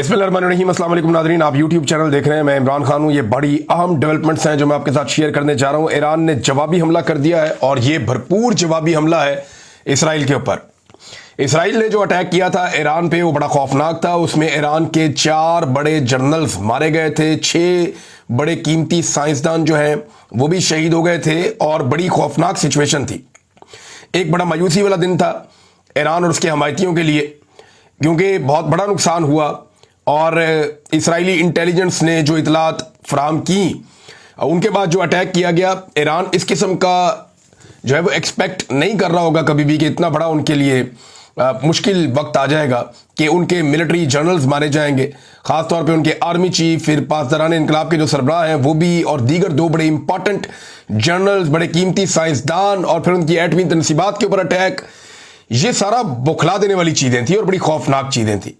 बिस्मिल्लाहिर्रहमानिर्रहीम। अस्सलाम वालेकुम नाज़रीन, आप यूट्यूब चैनल देख रहे हैं। मैं इमरान खान हूं। ये बड़ी अहम डेवलपमेंट्स हैं जो मैं आपके साथ शेयर करने जा रहा हूं। ईरान ने जवाबी हमला कर दिया है और ये भरपूर जवाबी हमला है इसराइल के ऊपर। इसराइल ने जो अटैक किया था ईरान पे वो बड़ा खौफनाक था। उसमें ईरान के 4 बड़े जनरल्स मारे गए थे, 6 बड़े कीमती साइंसदान जो हैं वो भी शहीद हो गए थे और बड़ी खौफनाक सिचुएशन थी। एक बड़ा मायूसी वाला दिन था ईरान और उसके हमायतियों के लिए, क्योंकि बहुत बड़ा नुकसान हुआ और इसराइली इंटेलिजेंस ने जो इतलात फराहम की उनके बाद जो अटैक किया गया, ईरान इस किस्म का जो है वो एक्सपेक्ट नहीं कर रहा होगा कभी भी कि इतना बड़ा उनके लिए मुश्किल वक्त आ जाएगा कि उनके मिलिट्री जनरल्स मारे जाएंगे, ख़ासतौर पे उनके आर्मी चीफ, फिर पासदारान इनकलाब के जो सरबराह हैं वो भी, और दीगर 2 बड़े इंपॉर्टेंट जनरल्स, बड़े कीमती साइंसदान, और फिर उनकी एटमी तनसीबात के ऊपर अटैक। ये सारा बौखला देने वाली चीज़ें थी और बड़ी खौफनाक चीज़ें थी।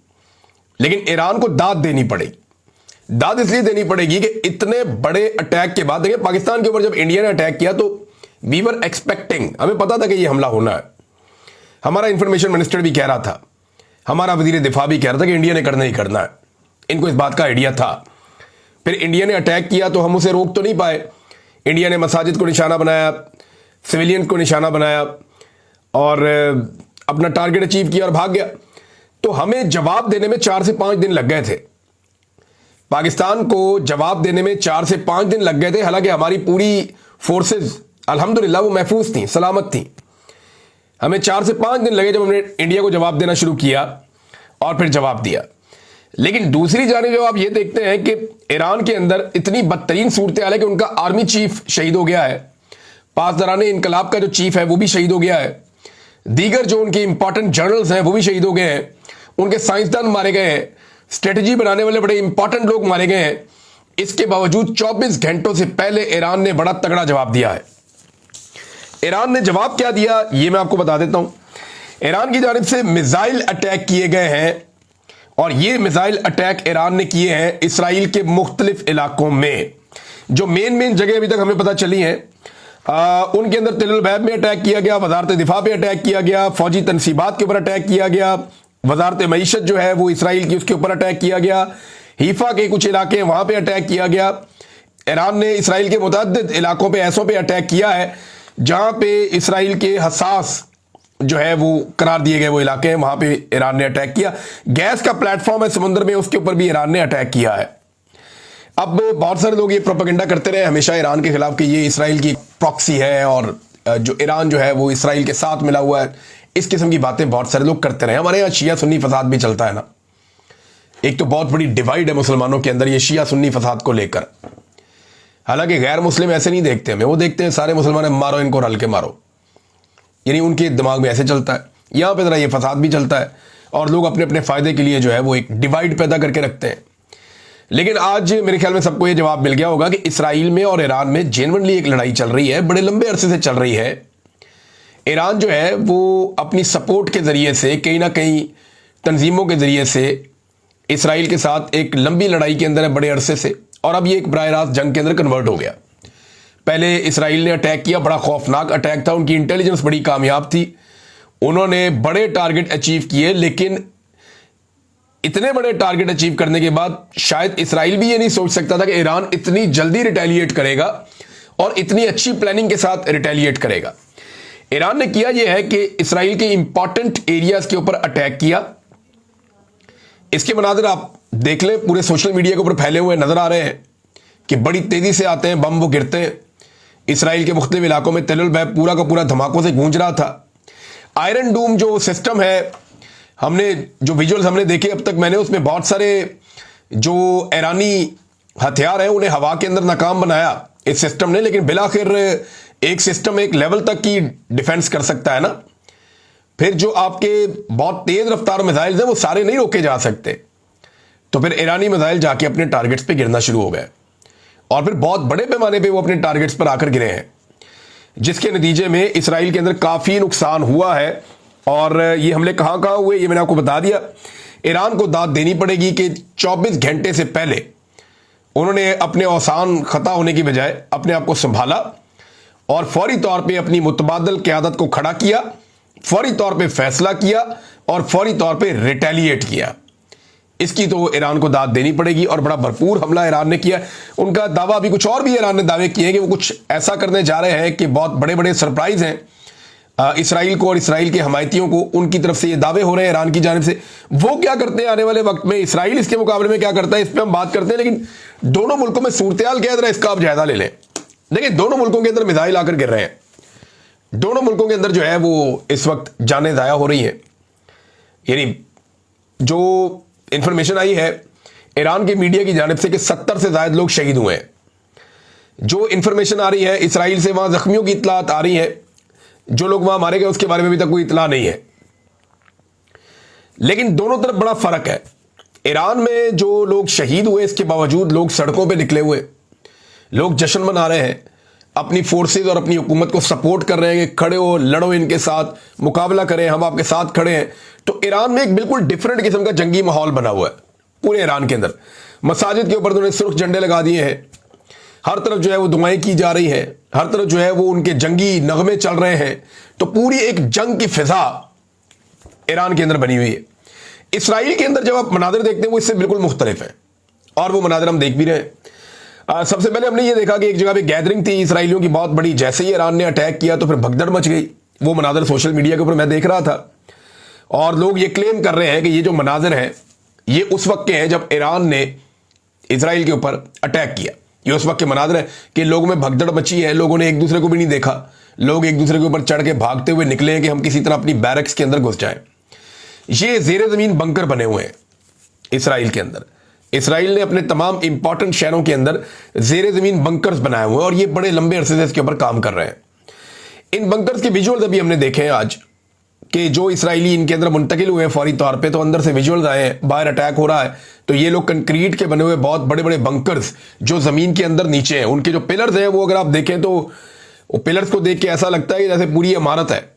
लेकिन ईरान को दाद देनी पड़ेगी। दाद इसलिए देनी पड़ेगी कि इतने बड़े अटैक के बाद, देखिए पाकिस्तान के ऊपर जब इंडिया ने अटैक किया तो वी वर एक्सपेक्टिंग, हमें पता था कि ये हमला होना है। हमारा इंफॉर्मेशन मिनिस्टर भी कह रहा था, हमारा वजीर दिफा भी कह रहा था कि इंडिया ने करना ही करना है। इनको इस बात का आइडिया था। फिर इंडिया ने अटैक किया तो हम उसे रोक तो नहीं पाए। इंडिया ने मसाजिद को निशाना बनाया, सिविलियन को निशाना बनाया और अपना टारगेट अचीव किया और भाग गया। तो हमें जवाब देने में 4 से 5 दिन लग गए थे। पाकिस्तान को जवाब देने में 4 से 5 दिन लग गए थे। हालांकि हमारी पूरी फोर्सेस अल्हम्दुलिल्लाह वो महफूज थी, सलामत थी। हमें 4 से 5 दिन लगे जब हमने इंडिया को जवाब देना शुरू किया और फिर जवाब दिया। लेकिन दूसरी जानिब जब आप ये देखते हैं कि ईरान के अंदर इतनी बदतरीन सूरत हाल है कि उनका आर्मी चीफ शहीद हो गया है, पासदारान इनकलाब का जो चीफ है वो भी शहीद हो गया है, दीगर जो उनके इंपॉर्टेंट जनरल्स हैं वो भी शहीद हो गए हैं, उनके साइंसदान मारे गए हैं, स्ट्रेटजी बनाने वाले बड़े इंपॉर्टेंट लोग मारे गए हैं। इसके बावजूद 24 घंटों से पहले ईरान ने बड़ा तगड़ा जवाब दिया है। ईरान ने जवाब क्या दिया ये मैं आपको बता देता हूं। ईरान की जानिब से मिसाइल अटैक किए गए हैं और ये मिसाइल अटैक ईरान ने किए हैं इसराइल के मुख्तलिफ इलाकों में। जो मेन जगह अभी तक हमें पता चली हैं उनके अंदर तिल अल-बैब में अटैक किया गया, वजारत दिफा पे अटैक किया गया, फौजी तनसीबात के ऊपर अटैक किया गया, वजारत मईशत जो है वो इसराइल की उसके ऊपर अटैक किया गया, हीफा के कुछ इलाके हैं वहां पे अटैक किया गया। ईरान ने इसराइल के मुतअद्दिद इलाकों पे, ऐसों पे अटैक किया है जहां पे इसराइल के हसास जो है वो करार दिए गए वो इलाके हैं, वहां पे ईरान ने अटैक किया। गैस का प्लेटफॉर्म है समुद्र में, उसके ऊपर भी ईरान ने अटैक किया है। अब बहुत सारे लोग ये प्रोपेगेंडा करते रहे हमेशा ईरान के खिलाफ कि ये इसराइल की प्रॉक्सी है और जो ईरान जो है वो इसराइल के साथ मिला हुआ है। इस किस्म की बातें बहुत सारे लोग करते रहे। हमारे यहाँ शिया सुन्नी फसाद भी चलता है ना। एक तो बहुत बड़ी डिवाइड है मुसलमानों के अंदर ये शिया सुन्नी फसाद को लेकर। हालांकि गैर मुस्लिम ऐसे नहीं देखते हमें, वो देखते हैं सारे मुसलमान मारो इनको, रल के मारो, यानी उनके दिमाग में ऐसे चलता है। यहाँ पे जरा ये फसाद भी चलता है और लोग अपने अपने फायदे के लिए जो है वो एक डिवाइड पैदा करके रखते हैं। लेकिन आज मेरे ख्याल में सबको ये जवाब मिल गया होगा कि इसराइल में और ईरान में जेन्युइनली एक लड़ाई चल रही है, बड़े लंबे अरसे से चल रही है। ईरान जो है वो अपनी सपोर्ट के ज़रिए से, कहीं ना कहीं तंजीमों के ज़रिए से इसराइल के साथ एक लंबी लड़ाई के अंदर है बड़े अरसे से, और अब ये एक बराह रास्त जंग के अंदर कन्वर्ट हो गया। पहले इसराइल ने अटैक किया, बड़ा खौफनाक अटैक था, उनकी इंटेलिजेंस बड़ी कामयाब थी, उन्होंने बड़े टारगेट अचीव किए। लेकिन इतने बड़े टारगेट अचीव करने के बाद शायद इसराइल भी ये नहीं सोच सकता था कि ईरान इतनी जल्दी रिटेलिएट करेगा और इतनी अच्छी प्लानिंग के साथ रिटेलिएट करेगा। ईरान ने किया यह है कि इसराइल के इंपॉर्टेंट एरियाज के ऊपर अटैक किया। इसके मनाज़िर आप देख लें, पूरे सोशल मीडिया के ऊपर फैले हुए नजर आ रहे हैं कि बड़ी तेजी से आते हैं बम, वो गिरते हैं। इसराइल के मुख्तलिफ इलाकों में तिल अल-बैब पूरा का पूरा धमाकों से गूंज रहा था। आयरन डूम जो सिस्टम है, हमने जो विजुअल्स हमने देखे अब तक, मैंने उसमें बहुत सारे जो ईरानी हथियार हैं उन्हें हवा के अंदर नाकाम बनाया इस सिस्टम ने। लेकिन बिलाखिर एक सिस्टम एक लेवल तक की डिफेंस कर सकता है ना। फिर जो आपके बहुत तेज रफ्तार मिसाइल्स हैं वो सारे नहीं रोके जा सकते। तो फिर ईरानी मिसाइल जाके अपने टारगेट्स पे गिरना शुरू हो गए और फिर बहुत बड़े पैमाने पे वो अपने टारगेट्स पर आकर गिरे हैं, जिसके नतीजे में इसराइल के अंदर काफ़ी नुकसान हुआ है। और ये हमले कहाँ कहाँ हुए ये मैंने आपको बता दिया। ईरान को दाद देनी पड़ेगी कि 24 घंटे से पहले उन्होंने अपने औसान खता होने की बजाय अपने आप को संभाला और फौरी तौर पे अपनी मुतबादल क़यादत को खड़ा किया, फौरी तौर पे फैसला किया और फौरी तौर पे रिटेलिएट किया। इसकी तो ईरान को दाद देनी पड़ेगी और बड़ा भरपूर हमला ईरान ने किया। उनका दावा अभी कुछ और भी ईरान ने दावे किए हैं कि वो कुछ ऐसा करने जा रहे हैं कि बहुत बड़े बड़े सरप्राइज हैं इसराइल को और इसराइल के हमायतियों को। उनकी तरफ से ये दावे हो रहे हैं ईरान की जानिब से। वो क्या करते हैं आने वाले वक्त में, इसराइल इसके मुकाबले में क्या करता है, इस पर हम बात करते हैं। लेकिन दोनों मुल्कों में सूरत-ए-हाल क्या है, इसका आप जायजा ले लें। देखिए, दोनों मुल्कों के अंदर मिसाइल आकर गिर रहे हैं। दोनों मुल्कों के अंदर जो है वो इस वक्त जानें ज़ाया हो रही हैं। यानी जो इंफॉर्मेशन आई है ईरान की मीडिया की जानिब से कि 70 से ज़ायद लोग शहीद हुए हैं। जो इंफॉर्मेशन आ रही है इसराइल से, वहां जख्मियों की इतलात आ रही है। जो लोग वहां मारे गए उसके बारे में अभी तक कोई इतला नहीं है। लेकिन दोनों तरफ बड़ा फर्क है। ईरान में जो लोग शहीद हुए इसके बावजूद लोग सड़कों पे निकले हुए, लोग जश्न मना रहे हैं, अपनी फोर्सेज और अपनी हुकूमत को सपोर्ट कर रहे हैं कि खड़े हो, लड़ो, इनके साथ मुकाबला करें, हम आपके साथ खड़े हैं। तो ईरान में एक बिल्कुल डिफरेंट किस्म का जंगी माहौल बना हुआ है पूरे ईरान के अंदर। मसाजिद के ऊपर उन्होंने सुर्ख झंडे लगा दिए हैं, हर तरफ जो है वो दुआएं की जा रही है, हर तरफ जो है वो उनके जंगी नगमे चल रहे हैं। तो पूरी एक जंग की फिजा ईरान के अंदर बनी हुई है। इसराइल के अंदर जब आप मनाजिर देखते हैं वो इससे बिल्कुल मुख्तलिफ है और वो मनाजिर हम देख भी रहे हैं। सबसे पहले हमने ये देखा कि एक जगह पे गैदरिंग थी इसराइलियों की बहुत बड़ी, जैसे ही ईरान ने अटैक किया तो फिर भगदड़ मच गई। वो मनाजिर सोशल मीडिया के ऊपर मैं देख रहा था और लोग ये क्लेम कर रहे हैं कि ये जो मनाजिर हैं ये उस वक्त के हैं जब ईरान ने इसराइल के ऊपर अटैक किया। ये उस वक्त के मनाजिर है कि लोगों में भगदड़ मची है, लोगों ने एक दूसरे को भी नहीं देखा, लोग एक दूसरे के ऊपर चढ़ के भागते हुए निकले हैं कि हम किसी तरह अपनी बैरक्स के अंदर घुस जाएं। ये जेर जमीन बंकर बने हुए हैं इसराइल के अंदर। इसराइल ने अपने तमाम इंपॉर्टेंट शहरों के अंदर जेर जमीन बंकर्स बनाए हुए हैं और ये बड़े लंबे अरसे से इसके ऊपर काम कर रहे हैं। इन बंकर्स के विजुअल्स अभी हमने देखे हैं आज कि जो इसराइली इनके अंदर मुंतकिल हुए हैं फौरी तौर पे, तो अंदर से विजुअल्स आए हैं, बाहर अटैक हो रहा है तो ये लोग कंक्रीट के बने हुए बहुत बड़े बड़े बंकर्स जो जमीन के अंदर नीचे हैं, उनके जो पिलर्स हैं वो अगर आप देखें तो वो पिलर्स को देख के ऐसा लगता है कि जैसे पूरी इमारत है।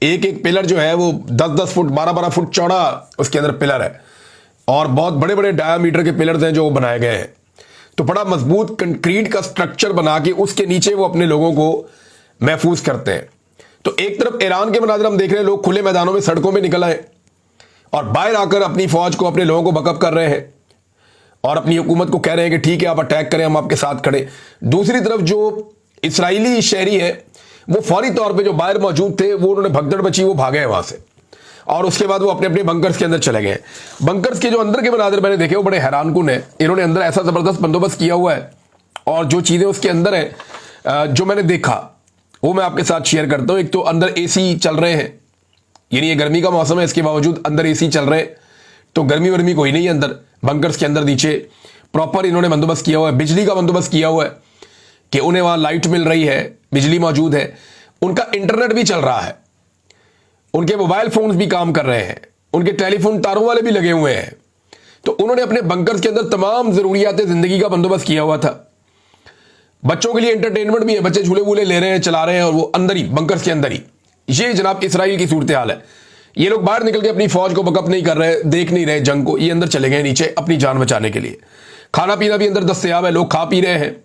एक एक पिलर जो है वो 10-10 फुट 12-12 फुट चौड़ा उसके अंदर पिलर है और बहुत बड़े बड़े डायामीटर के पिलर्स हैं जो बनाए गए हैं। तो बड़ा मजबूत कंक्रीट का स्ट्रक्चर बना के उसके नीचे वो अपने लोगों को महफूज करते हैं। तो एक तरफ ईरान के मनाज़िर हम देख रहे हैं, लोग खुले मैदानों में सड़कों में निकल आए और बाहर आकर अपनी फौज को, अपने लोगों को बकअप कर रहे हैं और अपनी हुकूमत को कह रहे हैं कि ठीक है आप अटैक करें, हम आपके साथ खड़े। दूसरी तरफ जो इसराइली शहरी है वो फौरी तौर पे जो बाहर मौजूद थे वो उन्होंने भगदड़ मची, वो भागे हैं वहां से और उसके बाद वो अपने अपने बंकर्स के अंदर चले गए। बंकर्स के जो अंदर के मनाज़िर मैंने देखे वो बड़े हैरानकुन है। इन्होंने अंदर ऐसा जबरदस्त बंदोबस्त किया हुआ है और जो चीजें उसके अंदर है जो मैंने देखा वो मैं आपके साथ शेयर करता हूं। एक तो अंदर एसी चल रहे हैं, यानी ये गर्मी का मौसम है, इसके बावजूद अंदर एसी चल रहे हैं, तो गर्मी वर्मी कोई नहीं है अंदर। बंकर्स के अंदर नीचे प्रॉपर इन्होंने बंदोबस्त किया हुआ है, बिजली का बंदोबस्त किया हुआ है कि उन्हें वहां लाइट मिल रही है, बिजली मौजूद है, उनका इंटरनेट भी चल रहा है, उनके मोबाइल फोन्स भी काम कर रहे हैं, उनके टेलीफोन तारों वाले भी लगे हुए हैं। तो उन्होंने अपने बंकर्स के अंदर तमाम जरूरियात जिंदगी का बंदोबस्त किया हुआ था। बच्चों के लिए एंटरटेनमेंट भी है, बच्चे झूले वूले ले रहे हैं, चला रहे हैं और वो अंदर ही बंकर्स के अंदर ही। ये जनाब इसराइल की सूरत हाल है। ये लोग बाहर निकल के अपनी फौज को बकअप नहीं कर रहे, देख नहीं रहे जंग को, ये अंदर चले गए नीचे अपनी जान बचाने के लिए। खाना पीना भी अंदर दस्तयाब है, लोग खा पी रहे हैं,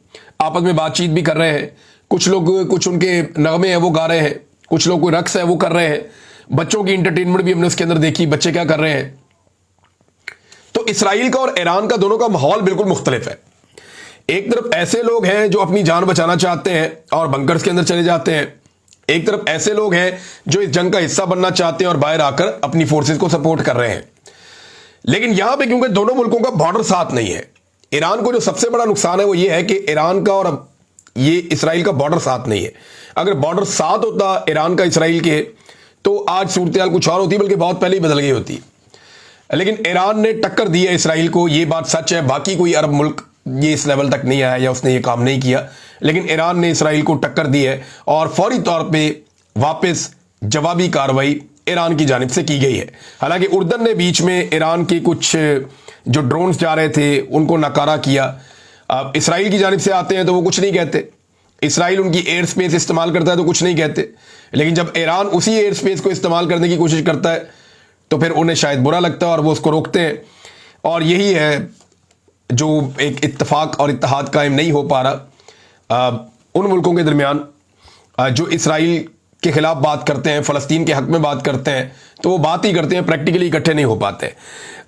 आपस में बातचीत भी कर रहे हैं। कुछ लोग कुछ उनके नगमे हैं वो गा रहे हैं, कुछ लोग कोई रक्स है वो कर रहे हैं। बच्चों की इंटरटेनमेंट भी हमने उसके अंदर देखी, बच्चे क्या कर रहे हैं। तो इसराइल का और ईरान का दोनों का माहौल बिल्कुल मुख्तलिफ है। एक तरफ ऐसे लोग हैं जो अपनी जान बचाना चाहते हैं और बंकर्स के अंदर चले जाते हैं, एक तरफ ऐसे लोग हैं जो इस जंग का हिस्सा बनना चाहते हैं और बाहर आकर अपनी फोर्सेस को सपोर्ट कर रहे हैं। लेकिन यहां पे क्योंकि दोनों मुल्कों का बॉर्डर साथ नहीं है, ईरान को जो सबसे बड़ा नुकसान है वो ये है कि ईरान का और ये इसराइल का बॉर्डर साथ नहीं है। अगर बॉर्डर साथ होता ईरान का इसराइल के तो आज सूरत हाल कुछ और होती, बल्कि बहुत पहले ही बदल गई होती। लेकिन ईरान ने टक्कर दी है इसराइल को, ये बात सच है। बाकी कोई अरब मुल्क ये इस लेवल तक नहीं आया या उसने ये काम नहीं किया, लेकिन ईरान ने इसराइल को टक्कर दी है और फौरी तौर पे वापस जवाबी कार्रवाई ईरान की जानिब से की गई है। हालांकि उर्दन ने बीच में ईरान के कुछ जो ड्रोन्स जा रहे थे उनको नकारा किया। अब इसराइल की जानिब से आते हैं तो वो कुछ नहीं कहते, इसराइल उनकी एयर स्पेस इस्तेमाल करता है तो कुछ नहीं कहते, लेकिन जब ईरान उसी एयर स्पेस को इस्तेमाल करने की कोशिश करता है तो फिर उन्हें शायद बुरा लगता है और वो उसको रोकते हैं। और यही है जो एक इत्तेफाक और इत्तेहाद कायम नहीं हो पा रहा उन मुल्कों के दरमियान जो इसराइल के खिलाफ बात करते हैं, फ़लस्तीन के हक में बात करते हैं, तो वो बात ही करते हैं, प्रैक्टिकली इकट्ठे नहीं हो पाते।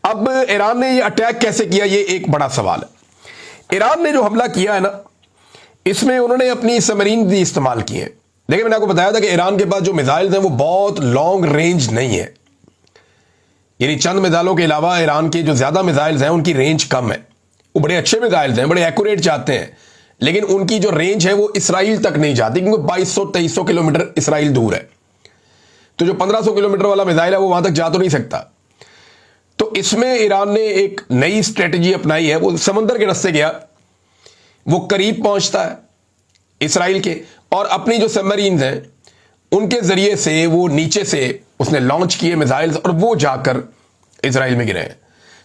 अब ईरान ने ये अटैक कैसे किया, ये एक बड़ा सवाल है। ईरान ने जो हमला किया है ना, इसमें उन्होंने अपनी सबमरीन भी इस्तेमाल किए हैं। देखिए, मैंने आपको बताया था कि ईरान के पास जो मिसाइल्स हैं वो बहुत लॉन्ग रेंज नहीं है, यानी चंद मिसाइलों के अलावा ईरान के जो ज्यादा मिसाइल्स हैं उनकी रेंज कम है। वो बड़े अच्छे मिसाइल्स हैं, बड़े एक्यूरेट जाते हैं, लेकिन उनकी जो रेंज है वो इसराइल तक नहीं जाती, क्योंकि 2200-2300 किलोमीटर इसराइल दूर है। तो जो 1500 किलोमीटर वाला मिसाइल है वो वहां तक जा तो नहीं सकता। तो इसमें ईरान ने एक नई स्ट्रेटेजी अपनाई है। वो समंदर के रास्ते गया, वो करीब पहुंचता है इसराइल के, और अपनी जो सबमरीन हैं उनके जरिए से वो नीचे से उसने लॉन्च किए मिसाइल्स और वो जाकर इसराइल में गिरे हैं।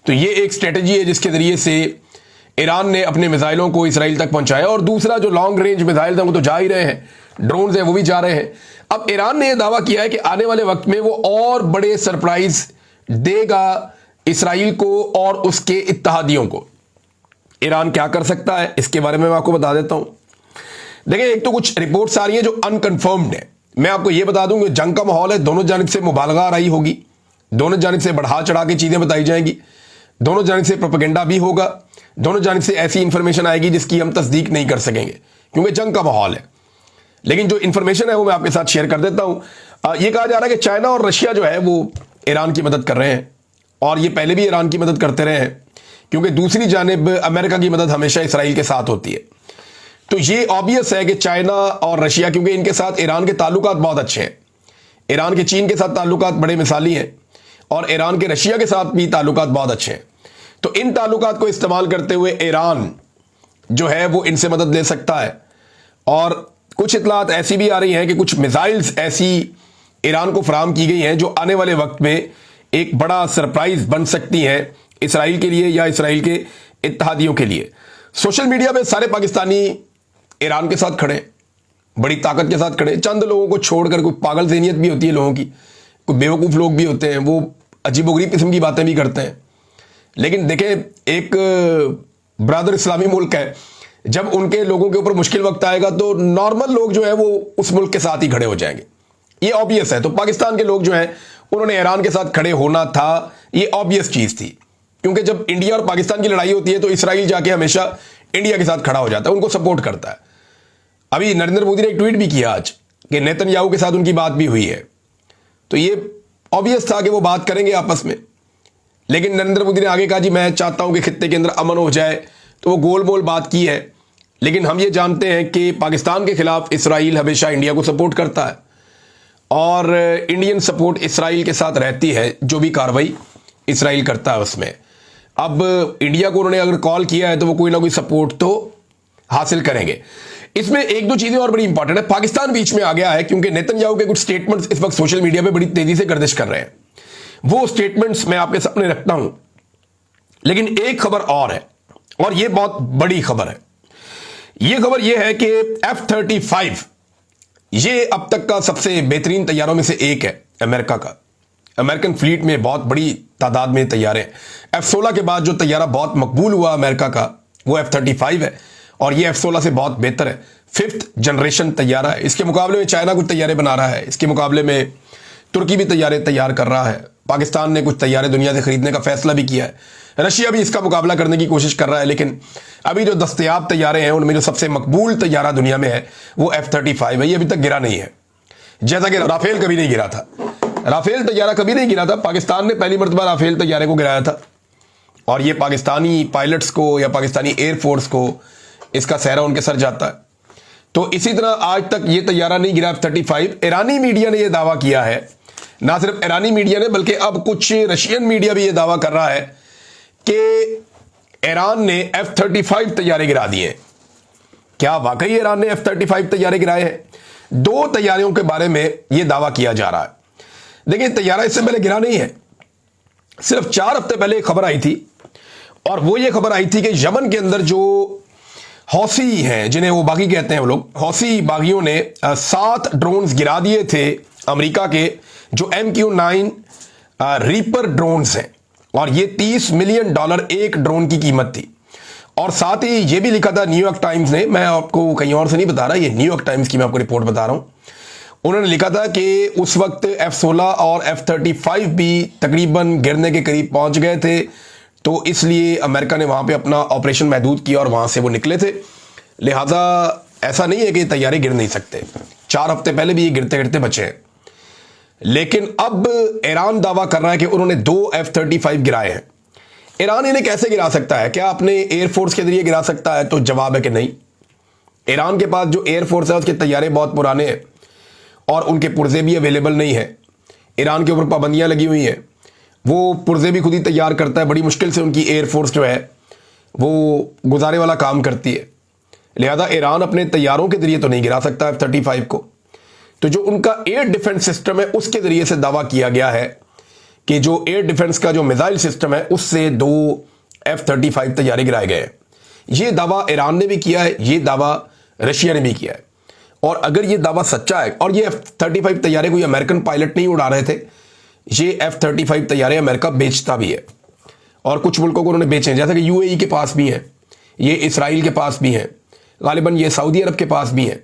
तो ये एक स्ट्रेटेजी है जिसके जरिए से ईरान ने अपने मिसाइलों को इसराइल तक पहुंचाया। और दूसरा, जो लॉन्ग रेंज मिसाइल्स हैं वो तो जा ही रहे हैं, ड्रोन्स हैं वो भी जा रहे हैं। अब ईरान ने यह दावा किया है कि आने वाले वक्त में वो और बड़े सरप्राइज देगा इसराइल को और उसके इत्तेहादियों को। ईरान क्या कर सकता है इसके बारे में मैं आपको बता देता हूं। देखिए, एक तो कुछ रिपोर्ट्स आ रही हैं जो अनकंफर्म्ड है। मैं आपको यह बता दूं कि जंग का माहौल है, दोनों जानिब से मुबालगा आ रही होगी, दोनों जानिब से बढ़ा चढ़ा के चीजें बताई जाएंगी, दोनों जानिब से प्रोपेगेंडा भी होगा, दोनों जानिब से ऐसी इंफॉर्मेशन आएगी जिसकी हम तस्दीक नहीं कर सकेंगे क्योंकि जंग का माहौल है। लेकिन जो इंफॉर्मेशन है वो मैं आपके साथ शेयर कर देता हूं। यह कहा जा रहा है कि चाइना और रशिया जो है वो ईरान की मदद कर रहे हैं, और ये पहले भी ईरान की मदद करते रहे हैं, क्योंकि दूसरी जानिब अमेरिका की मदद हमेशा इसराइल के साथ होती है। तो ये ऑब्वियस है कि चाइना और रशिया, क्योंकि इनके साथ ईरान के ताल्लुकात बहुत अच्छे हैं, ईरान के चीन के साथ ताल्लुकात बड़े मिसाली हैं, और ईरान के रशिया के साथ भी ताल्लुकात बहुत अच्छे हैं। तो इन ताल्लुकात को इस्तेमाल करते हुए ईरान जो है वो इनसे मदद ले सकता है। और कुछ इतलात ऐसी भी आ रही हैं कि कुछ मिसाइल्स ऐसी ईरान को फराहम की गई हैं जो आने वाले वक्त में एक बड़ा सरप्राइज बन सकती हैं इसराइल के लिए या इसराइल के इत्तेहादियों के लिए। सोशल मीडिया पे सारे पाकिस्तानी ईरान के साथ खड़े, बड़ी ताकत के साथ खड़े, चंद लोगों को छोड़कर। कोई पागल ज़हनियत भी होती है लोगों की, कोई बेवकूफ़ लोग भी होते हैं, वो अजीबोगरीब किस्म की बातें भी करते हैं। लेकिन देखें, एक ब्रादर इस्लामी मुल्क है, जब उनके लोगों के ऊपर मुश्किल वक्त आएगा तो नॉर्मल लोग जो है वो उस मुल्क के साथ ही खड़े हो जाएंगे, ये ऑब्वियस है। तो पाकिस्तान के लोग जो हैं उन्होंने ईरान के साथ खड़े होना था, ये ऑब्वियस चीज़ थी, क्योंकि जब इंडिया और पाकिस्तान की लड़ाई होती है तो इसराइल जाके हमेशा इंडिया के साथ खड़ा हो जाता है, उनको सपोर्ट करता है। अभी नरेंद्र मोदी ने एक ट्वीट भी किया आज कि नेतन्याहू के साथ उनकी बात भी हुई है, तो ये ऑब्वियस था कि वो बात करेंगे आपस में। लेकिन नरेंद्र मोदी ने आगे कहा जी मैं चाहता हूं कि खित्ते के अंदर अमन हो जाए, तो वो गोल मोल बात की है। लेकिन हम ये जानते हैं कि पाकिस्तान के खिलाफ इसराइल हमेशा इंडिया को सपोर्ट करता है, और इंडियन सपोर्ट इसराइल के साथ रहती है, जो भी कार्रवाई इसराइल करता है उसमें। अब इंडिया को उन्होंने अगर कॉल किया है तो वो कोई ना कोई सपोर्ट तो हासिल करेंगे। इसमें एक दो चीजें और बड़ी इंपॉर्टेंट है, पाकिस्तान बीच में आ गया है, क्योंकि नेतन्याहू के कुछ स्टेटमेंट्स इस वक्त सोशल मीडिया पे बड़ी तेजी से गर्दिश कर रहे हैं। वो स्टेटमेंट्स मैं आपके सामने रखता हूं, लेकिन एक खबर और है, और यह बहुत बड़ी खबर है। यह खबर यह है कि F-35 ये अब तक का सबसे बेहतरीन तैयारों में से एक है अमेरिका का। अमेरिकन फ्लीट में बहुत बड़ी तादाद में तैयारे हैं। F-16 के बाद जो तैयारा बहुत मकबूल हुआ अमेरिका का वो F-35 है, और ये F-16 से बहुत बेहतर है, 5th जनरेशन तैयारा है। इसके मुकाबले में चाइना कुछ तैयारे बना रहा है, इसके मुकाबले में तुर्की भी तैयारे तैयार कर रहा है, पाकिस्तान ने कुछ तैयारे दुनिया से खरीदने का फैसला भी किया है, रशिया भी इसका मुकाबला करने की कोशिश कर रहा है। लेकिन अभी जो दस्तयाब तैयारे हैं उनमें जो सबसे मकबूल तैयारा दुनिया में है वो F-35 है। ये अभी तक गिरा नहीं है, जैसा कि राफेल कभी नहीं गिरा था। राफेल तैयारा कभी नहीं गिरा था, पाकिस्तान ने पहली मरतबा राफेल तैयारे को गिराया था, और ये पाकिस्तानी पायलट्स को या पाकिस्तानी एयरफोर्स को इसका सहरा उनके सर जाता है। तो इसी तरह आज तक ये तैयारा नहीं गिरा F-35। ईरानी मीडिया ने यह दावा किया है, ना सिर्फ ईरानी मीडिया ने बल्कि अब कुछ रशियन मीडिया भी यह दावा कर रहा है कि ईरान ने F-35 तैयारे गिरा दिए। क्या वाकई ईरान ने F-35 तैयारे गिराए हैं? दो तैयारियों के बारे में यह दावा किया जा रहा है। देखिए, तैयारा इससे पहले गिरा नहीं है, सिर्फ 4 हफ्ते पहले एक खबर आई थी, और वो ये खबर आई थी कि यमन के अंदर जो हौसी हैं, जिन्हें वो बागी कहते हैं, वो लोग हौसी बागियों ने 7 ड्रोन्स गिरा दिए थे अमेरिका के, जो MQ-9 रीपर ड्रोन्स हैं, और ये $30 मिलियन एक ड्रोन की कीमत थी। और साथ ही ये भी लिखा था न्यूयॉर्क टाइम्स ने, मैं आपको कहीं और से नहीं बता रहा, ये न्यूयॉर्क टाइम्स की मैं आपको रिपोर्ट बता रहा हूं, उन्होंने लिखा था कि उस वक्त F-16 और F-35 भी तकरीबन गिरने के करीब पहुंच गए थे, तो इसलिए अमेरिका ने वहां पे अपना ऑपरेशन महदूद किया और वहां से वो निकले थे। लिहाजा ऐसा नहीं है कि तैयारे गिर नहीं सकते, 4 हफ्ते पहले भी ये गिरते गिरते बचे हैं। लेकिन अब ईरान दावा कर रहा है कि उन्होंने 2 F-35 गिराए हैं। ईरान इन्हें कैसे गिरा सकता है? क्या अपने एयरफोर्स के जरिए गिरा सकता है? तो जवाब है कि नहीं। ईरान के पास जो एयरफोर्स है उसके तैयारे बहुत पुराने हैं और उनके पुर्जे भी अवेलेबल नहीं है। ईरान के ऊपर पाबंदियां लगी हुई हैं, वो पुर्जे भी खुद ही तैयार करता है, बड़ी मुश्किल से उनकी एयरफोर्स जो है वो गुजारे वाला काम करती है। लिहाजा ईरान अपने तैयारों के जरिए तो नहीं गिरा सकता F-35 को। तो जो उनका एयर डिफेंस सिस्टम है उसके जरिए से दावा किया गया है कि जो एयर डिफेंस का जो मिसाइल सिस्टम है उससे 2 F-35 तैयारे गिराए गए हैं। ये दावा ईरान ने भी किया है, ये दावा रशिया ने भी किया है। और अगर ये दावा सच्चा है, और ये F-35 तैयारे कोई अमेरिकन पायलट नहीं उड़ा रहे थे, ये F-35 तैयारे अमेरिका बेचता भी है और कुछ मुल्कों को उन्होंने बेचे हैं, जैसे कि UAE के पास भी है, ये इसराइल के पास भी है, गालिबन ये सऊदी अरब के पास भी है।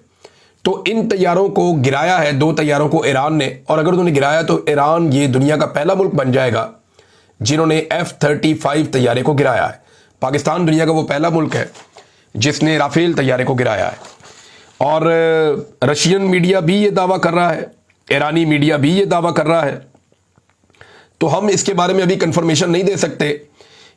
तो इन तैयारों को गिराया है, 2 तैयारों को ईरान ने, और अगर उन्होंने गिराया तो ईरान ये दुनिया का पहला मुल्क बन जाएगा जिन्होंने F-35 तैयारे को गिराया है। पाकिस्तान दुनिया का वो पहला मुल्क है जिसने राफेल तैयारे को गिराया है। और रशियन मीडिया भी ये दावा कर रहा है, ईरानी मीडिया भी ये दावा कर रहा है। तो हम इसके बारे में अभी कंफर्मेशन नहीं दे सकते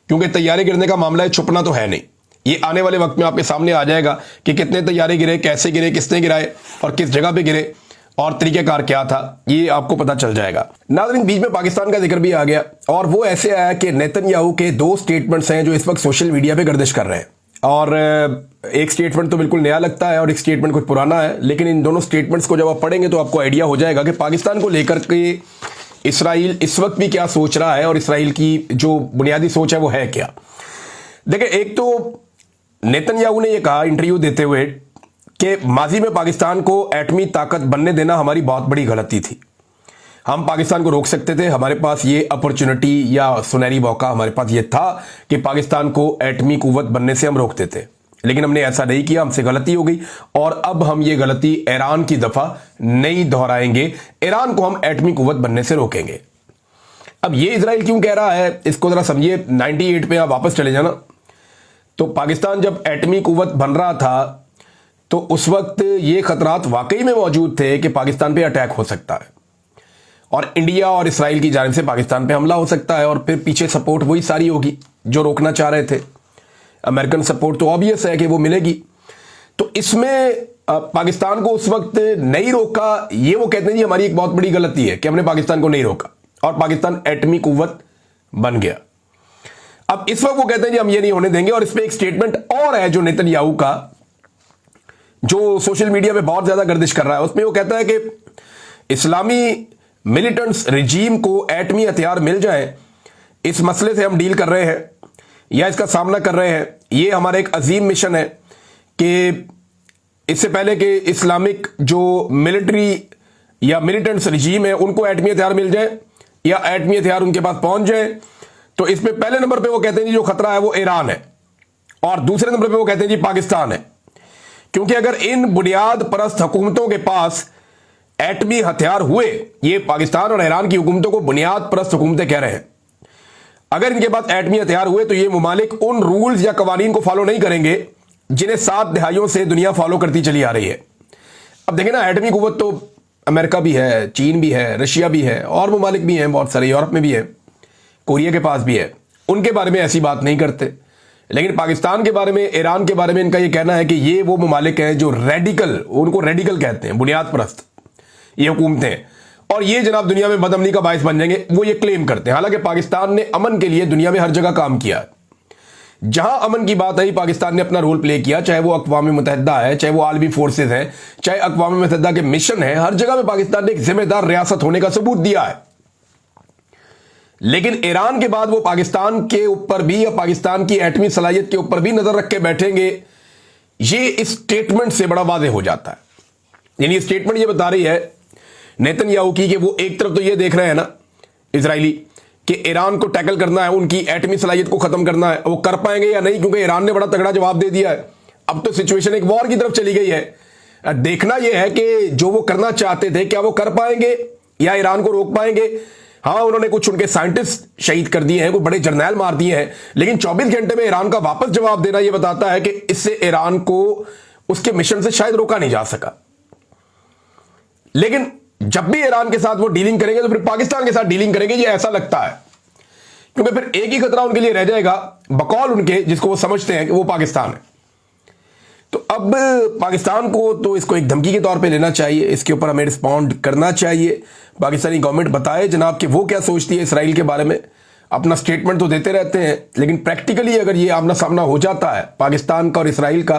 क्योंकि तैयारे गिरने का मामला है, छुपना तो है नहीं। ये आने वाले वक्त में आपके सामने आ जाएगा कि कितने तैयारे गिरे, कैसे गिरे, किसने गिराए और किस जगह पे गिरे और तरीकेकार क्या था, ये आपको पता चल जाएगा। नाज़रीन, बीच में पाकिस्तान का जिक्र भी आ गया और वो ऐसे आया कि नेतन्याहू के 2 स्टेटमेंट्स हैं जो इस वक्त सोशल मीडिया पे गर्दिश कर रहे हैं। और एक स्टेटमेंट तो बिल्कुल नया लगता है और एक स्टेटमेंट कुछ पुराना है, लेकिन इन दोनों स्टेटमेंट्स को जब आप पढ़ेंगे तो आपको आइडिया हो जाएगा कि पाकिस्तान को लेकर के इसराइल इस वक्त भी क्या सोच रहा है और इसराइल की जो बुनियादी सोच है वो है क्या। देखिए, एक तो नेतन्याहू ने यह कहा इंटरव्यू देते हुए कि माजी में पाकिस्तान को एटमी ताकत बनने देना हमारी बहुत बड़ी गलती थी। हम पाकिस्तान को रोक सकते थे, हमारे पास ये अपॉर्चुनिटी या सुनहरी मौका हमारे पास ये था कि पाकिस्तान को एटमी कुव्वत बनने से हम रोकते थे, लेकिन हमने ऐसा नहीं किया, हमसे गलती हो गई और अब हम ये गलती ईरान की दफा नहीं दोहराएंगे, ईरान को हम एटमी कुव्वत बनने से रोकेंगे। अब ये इजराइल क्यों कह रहा है, इसको जरा समझिए। 98 में आप वापस चले जाना, तो पाकिस्तान जब एटमी कुव्वत बन रहा था तो उस वक्त ये खतरात वाकई में मौजूद थे कि पाकिस्तान पे अटैक हो सकता है और इंडिया और इसराइल की जानिब से पाकिस्तान पे हमला हो सकता है और फिर पीछे सपोर्ट वही सारी होगी जो रोकना चाह रहे थे। अमेरिकन सपोर्ट तो ऑब्वियस है कि वो मिलेगी। तो इसमें पाकिस्तान को उस वक्त नहीं रोका, ये वो कहते हैं जी हमारी एक बहुत बड़ी गलती है कि हमने पाकिस्तान को नहीं रोका और पाकिस्तान एटमी कुव्वत बन गया। अब इस वक्त वो कहते हैं जी हम ये नहीं होने देंगे। और इसमें एक स्टेटमेंट और है जो नेतन्याहू का, जो सोशल मीडिया पे बहुत ज्यादा गर्दिश कर रहा है, उसमें वो कहता है कि इस्लामी मिलिटेंट्स रिजीम को एटमी हथियार मिल जाए, इस मसले से हम डील कर रहे हैं या इसका सामना कर रहे हैं। ये हमारा एक अजीम मिशन है कि इससे पहले कि इस्लामिक जो मिलिट्री या मिलिटेंट्स रिजीम है उनको एटमी हथियार मिल जाए या एटमी हथियार उनके पास पहुंच जाए। तो इसमें पहले नंबर पे वो कहते हैं जी जो खतरा है वो ईरान है और दूसरे नंबर पे वो कहते हैं जी पाकिस्तान है, क्योंकि अगर इन बुनियाद परस्त हुकूमतों के पास एटमी हथियार हुए, ये पाकिस्तान और ईरान की हुकूमतों को बुनियाद परस्त हुकूमतें कह रहे हैं, अगर इनके पास एटमी हथियार हुए तो ये मुमालिक उन रूल्स या कवानीन को फॉलो नहीं करेंगे जिन्हें 7 दहाइयों से दुनिया फॉलो करती चली आ रही है। अब देखें ना, एटमी कुव्वत तो अमेरिका भी है, चीन भी है, रशिया भी है और मुमालिक भी हैं बहुत सारे, यूरोप में भी है, कोरिया के पास भी है। उनके बारे में ऐसी बात नहीं करते, लेकिन पाकिस्तान के बारे में, ईरान के बारे में इनका ये कहना है कि ये वो मुमालिक हैं जो रेडिकल, उनको रेडिकल कहते हैं, बुनियाद परस्त ये हुकूमतें, और ये जनाब दुनिया में बदअमनी का बायस बन जाएंगे, वो ये क्लेम करते हैं। हालांकि पाकिस्तान ने अमन के लिए दुनिया में हर जगह काम किया है। जहां अमन की बात आई पाकिस्तान ने अपना रोल प्ले किया, चाहे वो अक़वाम मुत्तहिदा है, चाहे वो आलमी फोर्सेज हैं, चाहे अक़वाम मुत्तहिदा के मिशन है, हर जगह में पाकिस्तान ने एक जिम्मेदार रियासत होने का सबूत दिया है। लेकिन ईरान के बाद वो पाकिस्तान के ऊपर भी या पाकिस्तान की एटमी सलाहियत के ऊपर भी नजर रख के बैठेंगे, ये इस स्टेटमेंट से बड़ा वाज़ेह हो जाता है। यानी स्टेटमेंट ये बता रही है नेतन्याहू की कि वो एक तरफ तो ये देख रहे हैं ना इजरायली कि ईरान को टैकल करना है, उनकी एटमी सलाहियत को खत्म करना है, वो कर पाएंगे या नहीं, क्योंकि ईरान ने बड़ा तगड़ा जवाब दे दिया है। अब तो सिचुएशन एक वॉर की तरफ चली गई है। देखना यह है कि जो वो करना चाहते थे क्या वो कर पाएंगे या ईरान को रोक पाएंगे। हाँ, उन्होंने कुछ उनके साइंटिस्ट शहीद कर दिए हैं, कोई बड़े जर्नैल मार दिए हैं, लेकिन 24 घंटे में ईरान का वापस जवाब देना यह बताता है कि इससे ईरान को उसके मिशन से शायद रोका नहीं जा सका। लेकिन जब भी ईरान के साथ वो डीलिंग करेंगे तो फिर पाकिस्तान के साथ डीलिंग करेंगे, ये ऐसा लगता है, क्योंकि फिर एक ही खतरा उनके लिए रह जाएगा, बकौल उनके, जिसको वो समझते हैं कि वो पाकिस्तान है। तो अब पाकिस्तान को तो इसको एक धमकी के तौर पे लेना चाहिए, इसके ऊपर हमें रिस्पॉन्ड करना चाहिए। पाकिस्तानी गवर्नमेंट बताए जनाब कि वो क्या सोचती है इसराइल के बारे में। अपना स्टेटमेंट तो देते रहते हैं, लेकिन प्रैक्टिकली अगर ये आमना सामना हो जाता है पाकिस्तान का और इसराइल का,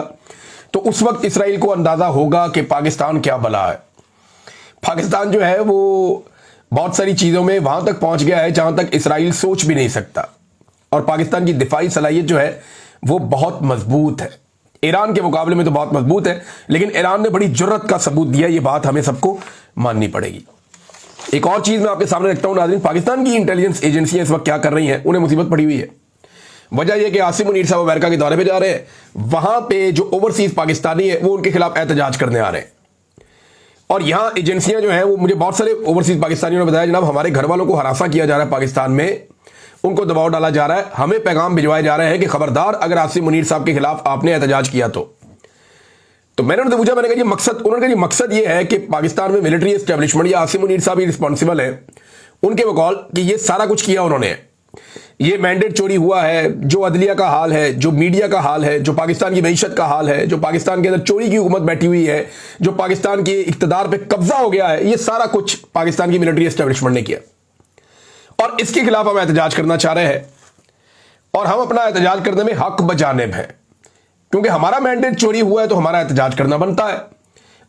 तो उस वक्त इसराइल को अंदाजा होगा कि पाकिस्तान क्या बला है। पाकिस्तान जो है वो बहुत सारी चीजों में वहां तक पहुंच गया है जहां तक इसराइल सोच भी नहीं सकता, और पाकिस्तान की दिफाई सलाहियत जो है वो बहुत मजबूत है, ईरान के मुकाबले में तो बहुत मजबूत है, लेकिन ईरान ने बड़ी जुर्रत का सबूत दिया, ये बात हमें सबको माननी पड़ेगी। एक और चीज मैं आपके सामने रखता हूं नाज़रीन, पाकिस्तान की इंटेलिजेंस एजेंसियां इस वक्त क्या कर रही हैं, उन्हें मुसीबत पड़ी हुई है। वजह यह कि आसिम मुनीर साहब अमेरिका के दौरे पे जा रहे हैं, वहां पे जो ओवरसीज पाकिस्तानी है वो उनके खिलाफ एहतजाज करने आ रहे हैं, और यहां एजेंसियां जो है वो, मुझे बहुत सारे ओवरसीज पाकिस्तानियों ने बताया जनाब हमारे घर वालों को हरासा किया जा रहा है पाकिस्तान में, उनको दबाव डाला जा रहा है, हमें पैगाम भिजवाए जा रहे हैं कि खबरदार अगर आसिम मुनीर साहब के खिलाफ आपने एहतजाज किया तो मैंने उनसे पूछा, मैंने कहा ये मकसद, उन्होंने कहा ये मकसद ये है कि पाकिस्तान में मिलिट्री एस्टेब्लिशमेंट या आसिम मुनीर साहब ही रिस्पॉन्सिबल है उनके बकौल कि ये सारा कुछ किया उन्होंने, ये मैंडेट चोरी हुआ है, जो अदलिया का हाल है, जो मीडिया का हाल है, जो पाकिस्तान की मईशत का हाल है, जो पाकिस्तान के अंदर चोरी की हुकूमत बैठी हुई है, जो पाकिस्तान के इक्तदार पे कब्जा हो गया है, ये सारा कुछ पाकिस्तान की मिलिट्री एस्टेब्लिशमेंट ने किया, और इसके खिलाफ हम एहतजाज करना चाह रहे हैं, और हम अपना एहतजाज करने में हक बजानिब है, क्योंकि हमारा मैंडेट चोरी हुआ है तो हमारा एहतजाज करना बनता है,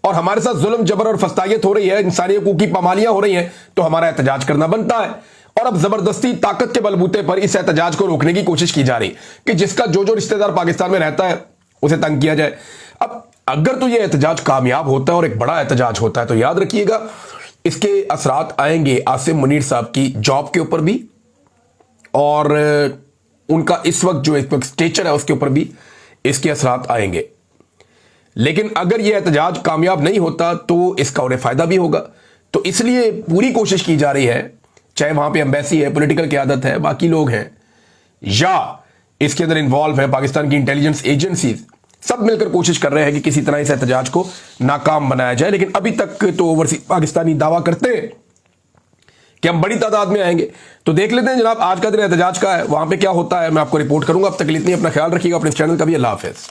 और हमारे साथ जुल्म जबर और फस्तायत हो रही है, इंसानी हकूक की पामालियां हो रही हैं तो हमारा एहतजाज करना बनता है। और अब जबरदस्ती ताकत के बलबूते पर इस एहतजाज को रोकने की कोशिश की जा रही कि जिसका जो रिश्तेदार पाकिस्तान में रहता है उसे तंग किया जाए। अब अगर तो यह एहतजाज कामयाब होता है और एक बड़ा एहतजाज होता है तो याद रखिएगा इसके असरात आएंगे आसिम मुनीर साहब की जॉब के ऊपर भी, और उनका इस वक्त जो एक स्टेचर है उसके ऊपर भी इसके असरात आएंगे। लेकिन अगर यह एहतजाज कामयाब नहीं होता तो इसका उन्हें फायदा भी होगा, तो इसलिए पूरी कोशिश की जा रही है, चाहे वहां पे एम्बेसी है, पॉलिटिकल क़यादत है, बाकी लोग हैं, या इसके अंदर इन्वॉल्व है पाकिस्तान की इंटेलिजेंस एजेंसीज, सब मिलकर कोशिश कर रहे हैं कि किसी तरह इस एहतजाज को नाकाम बनाया जाए। लेकिन अभी तक तो ओवरसीज पाकिस्तानी दावा करते हैं कि हम बड़ी तादाद में आएंगे, तो देख लेते हैं जनाब आज का दिन एहतजाज का है, वहां पे क्या होता है मैं आपको रिपोर्ट करूंगा। अब तक इतनी, अपना ख्याल रखिएगा, अपने चैनल का भी। अल्लाह हाफिज।